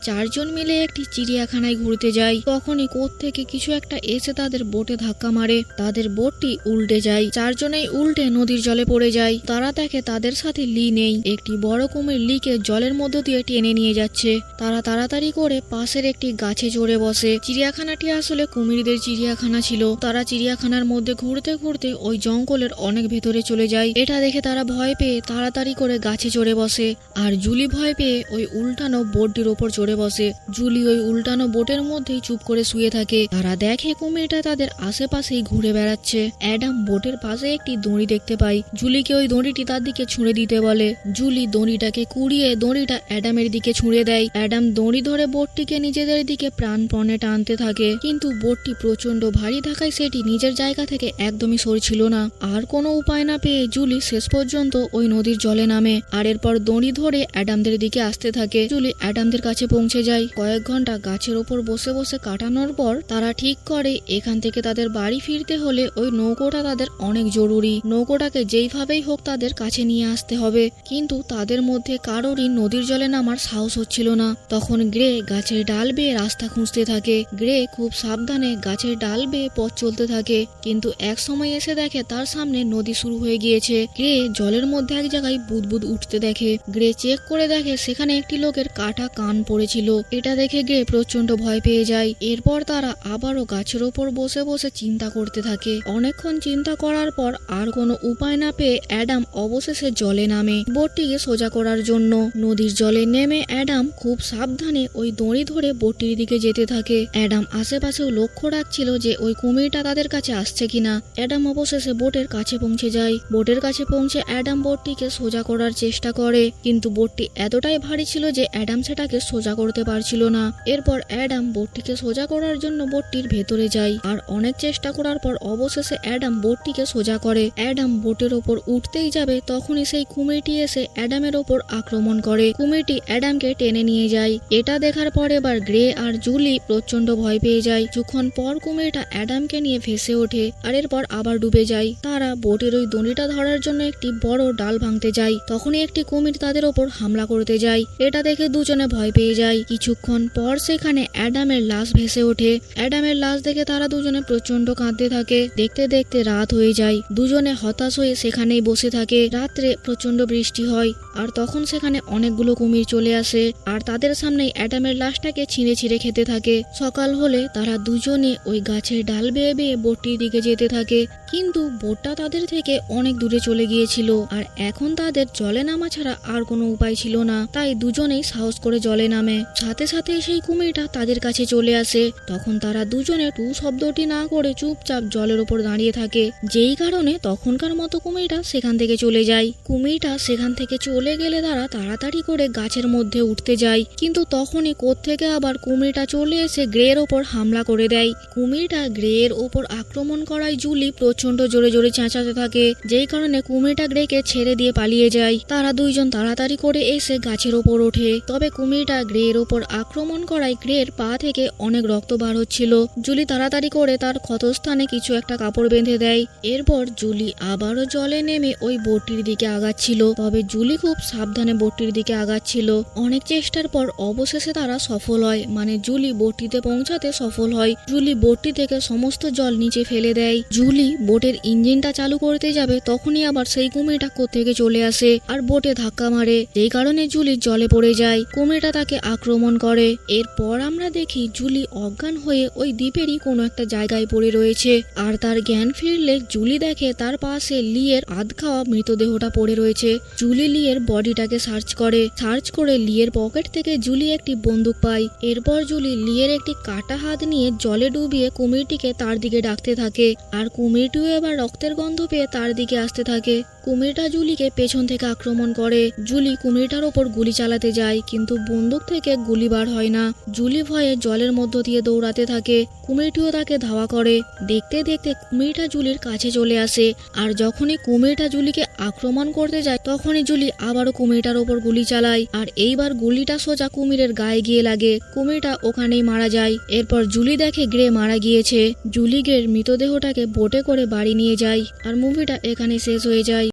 চারজন মিলে একটি চিড়িয়াখানায় ঘুরতে যায়। তখনই কোত্থেকে কিছু একটা এসে তাদের বোটে ধাক্কা মারে। তাদের বোটটি উল্টে যায়। চারজনেই উল্টে নদীর জলে পড়ে যায়। তারা দেখে তাদের সাথে লি নেই। একটি বড় কুমির লিকে জলের মধ্য দিয়ে টেনে নিয়ে যাচ্ছে। তারা তাড়াতাড়ি করে পাশের একটি গাছে চড়ে বসে। চিড়িয়াখানাটি আসলে কুমিরদের চিড়িয়াখানা ছিল। তারা চিড়িয়াখানার মধ্যে ঘুরতে ঘুরতে ওই জঙ্গলের অনেক ভেতরে চলে যায়। এটা দেখে তারা ভয় পেয়ে তাড়াতাড়ি করে গাছে চড়ে বসে। আর জুলি ভয় পেয়ে ওই উল্টানো বোটটির ওপর চড়ে বসে। জুলি ওই উল্টানো বোটের মধ্যেই চুপ করে শুয়ে থাকে। তারা দেখে কুমিরটা তাদের আশেপাশেই ঘুরে বেড়াচ্ছে। অ্যাডাম বোটের পাশে একটি দড়ি দেখতে পায়। জুলিকে ওই দড়িটি তার দিকে ছুঁড়ে দিতে বলে। জুলি দড়িটাকে কুড়িয়ে দড়িটা অ্যাডামের দিকে ছুঁড়ে দেয়। অ্যাডাম দড়ি ধরে বোটটিকে নিজেদের দিকে প্রাণপণে টানতে থাকে, কিন্তু বোটটি প্রচন্ড ভারী থাকায় সেটি নিজের জায়গা থেকে একদমই সরছিল না। আর কোনো উপায় না পেয়ে জুলি শেষ পর্যন্ত ওই নদীর জলে নামে। আর এরপর দড়ি ধরে অ্যাডামদের দিকে আসতে থাকে। জুলি অ্যাডামদের কাছে পৌঁছে যায়। কয়েক ঘন্টা গাছের ওপর বসে বসে কাটানোর পর তারা ঠিক করে এখান থেকে তাদের বাড়ি ফিরতে হলে ওই নৌকোটা তাদের অনেক জরুরি। নৌকোটাকে যেইভাবেই হোক তাদের কাছে নিয়ে আসতে হবে। কিন্তু তাদের মধ্যে কারোরই নদীর জলে নামার সাহস হচ্ছিল না। তখন গ্রে গাছের ডাল বেয়ে রাস্তা খুঁজতে থাকে। গ্রে খুব সাবধানে গাছের ডাল বেয়ে পথ চলতে থাকে, কিন্তু এক সময় এসে দেখে তার সামনে নদী শুরু হয়ে গিয়েছে। গ্রে জলের মধ্যে এক জায়গায় বুদবুদ উঠতে দেখে। গ্রে চেক করে দেখে সেখানে একটি লোকের কাটা কান পড়েছিল। এটা দেখে গ্রে প্রচন্ড ভয় পেয়ে যায়। এরপর তারা আবারও গাছের ওপর বসে বসে চিন্তা করতে থাকে। অনেকক্ষণ চিন্তা করার পর আর কোনো উপায় না পেয়ে অ্যাডাম অবশেষে জলে নামে বোটটিকে সোজা করার জন্য। নদীর জলে নেমে অ্যাডাম খুব সাবধানে ওই দড়ি ধরে বোটটির দিকে যেতে থাকে। অ্যাডাম আশেপাশেও লক্ষ্য রাখছিল যে ওই কুমিরটা তাদের কাছে আসছে কিনা। অ্যাডাম অবশেষে বোটের কাছে পৌঁছে যায়। বোটের কাছে পৌঁছে অ্যাডাম বোটটিকে সোজা করার চেষ্টা করে, কিন্তু বোটটি এতটাই ভারী ছিল যে অ্যাডাম সেটাকে সোজা করতে পারছিল না। এরপর অ্যাডাম বোটটিকে সোজা করার জন্য বোটটির ভেতরে যায়। আর অনেক চেষ্টা করার পর অবশেষে অ্যাডাম বোটটিকে সোজা করে। অ্যাডাম বোটের ওপর উঠতেই যাবে, তখনই সেই কুমিরটি এসে অ্যাডামের ওপর আক্রমণ করে। কুমিরটি অ্যাডামকে টেনে নিয়ে যায়। এটা দেখার পর এবার গ্রে আর জুলি প্রচন্ড ভয় পেয়ে যায়। কিছুক্ষণ পর কুমিরটা অ্যাডামকে নিয়ে ভেসে ওঠে আর এরপর আবার ডুবে যায়। তারা বোটের ওই দড়িটা ধরার জন্য একটি বড় ডাল ভাঙতে যায়। তখনই একটি কুমির তাদের ওপর হামলা করতে যায়। এটা দেখে দুজনে ভয় পেয়ে যায়। কিছুক্ষণ পর সেখানে অ্যাডামের লাশ ভেসে ওঠে। অ্যাডামের লাশ দেখে তারা দুজনে প্রচন্ড কাঁদতে থাকে। দেখতে দেখতে রাত হয়ে যায়। দুজনে হতাশ হয়ে সেখানেই বসে থাকে। রাত্রে প্রচন্ড বৃষ্টি হয় আর তখন সেখানে অনেকগুলো কুমির চলে আসে আর তাদের সামনেই অ্যাডামের লাশটাকে ছিঁড়ে ছিঁড়ে খেতে থাকে। সকাল হলে তারা দুজনে ওই গাছের ডাল বেয়ে বেয়ে বোটটির দিকে যেতে থাকে, কিন্তু বোটটা তাদের থেকে অনেক দূরে চলে গিয়েছিল আর এখন তাদের জলে নামা ছাড়া আর কোনো উপায় ছিল না। তাই দুজনেই সাহস করে জলে নামে। সাথে সাথে সেই কুমিরটা তাদের কাছে চলে আসে। তখন তারা দুজনে টু শব্দটি না করে চুপচাপ জলের ওপর দাঁড়িয়ে থাকে, যেই কারণে তখনকার মতো কুমিরটা সেখান থেকে চলে যায়। কুমিরটা সেখান থেকে চলে গেলে তারা তাড়াতাড়ি করে গাছের মধ্যে উঠতে যায়, কিন্তু তখনই কোত্থেকে আবার কুমিরটা চলে এসে গ্রের ওপর হামলা করে দেয়। কুমিরটা গ্রের ওপর আক্রমণ করায় জুলি প্রচন্ড জোরে জোরে চেঁচাতে থাকে, যেই কারণে কুমিরটা গ্রেকে ছেড়ে দিয়ে পালিয়ে যায়। তারা দুইজন তাড়াতাড়ি করে এসে গাছের ওপর ওঠে। তবে কুমিরটা গ্রের ওপর আক্রমণ করায় গ্রের পা থেকে অনেক রক্ত বার হচ্ছিল। জুলি তাড়াতাড়ি করে তার ক্ষতস্থানে কিছু একটা কাপড় বেঁধে দেয়। এরপর জুলি আবারও জলে নেমে ওই বোটটির দিকে আগাচ্ছিল। তবে জুলি খুব সাবধানে বোটটির দিকে আগাচ্ছিল। অনেক চেষ্টার পর অবশেষে তারা সফল হয়, মানে জুলি বোটটিতে পৌঁছাতে সফল হয়। জুলি বোটটি থেকে সমস্ত জল নিচে ফেলে দেয়। জুলি বোটের ইঞ্জিনটা চালু করতে যাবে, তখনই আবার সেই কুমিরটা কোত্থেকে চলে আসে আর বোটে ধাক্কা মারে, যেই কারণে জুলি জলে পড়ে যায়। কুমিরটা তাকে আক্রমণ করে। এরপর আমরা দেখি জুলি অজ্ঞান হয়ে ওই দ্বীপেরই কোনো একটা জায়গায় পড়ে রয়েছে। আর তার জ্ঞান ফিরলে জুলি দেখে তার পাশে লিয়ের আধ খাওয়া মৃতদেহটা পড়ে রয়েছে। জুলি লিয়ের বডিটাকে সার্চ করে লিয়ের পকেট থেকে জুলি একটি বন্দুক পায়। এরপর জুলি লিয়ের একটি কাটা হাত নিয়ে জলে ডুবিয়ে কুমিরটিকে তার দিকে ডাকতে থাকে আর কুমিরটিও এবার রক্তের গন্ধ পেয়ে তার দিকে আসতে থাকে। কুমিরটা জুলিকে পেছন থেকে আক্রমণ করে। জুলি কুমিরটার ওপর গুলি চালাতে যায়, কিন্তু বন্দুক থেকে গুলি বার হয় না। জুলি ভয়ে জলের মধ্য দিয়ে দৌড়াতে থাকে। কুমিরটিও তাকে ধাওয়া করে। দেখতে দেখতে কুমিরটা জুলির কাছে চলে আসে আর যখনই কুমিরটা জুলিকে আক্রমণ করতে যায় তখনই জুলি আবারও কুমিরটার ওপর গুলি চালায় আর এইবার গুলিটা সোজা কুমিরের গায়ে গিয়ে লাগে। কুমিরটা ওখানেই মারা যায়। এরপর জুলি দেখে গ্রে মারা গিয়েছে। জুলি গ্রের মৃতদেহটাকে বোটে করে বাড়ি নিয়ে যায় আর মুভিটা এখানে শেষ হয়ে যায়।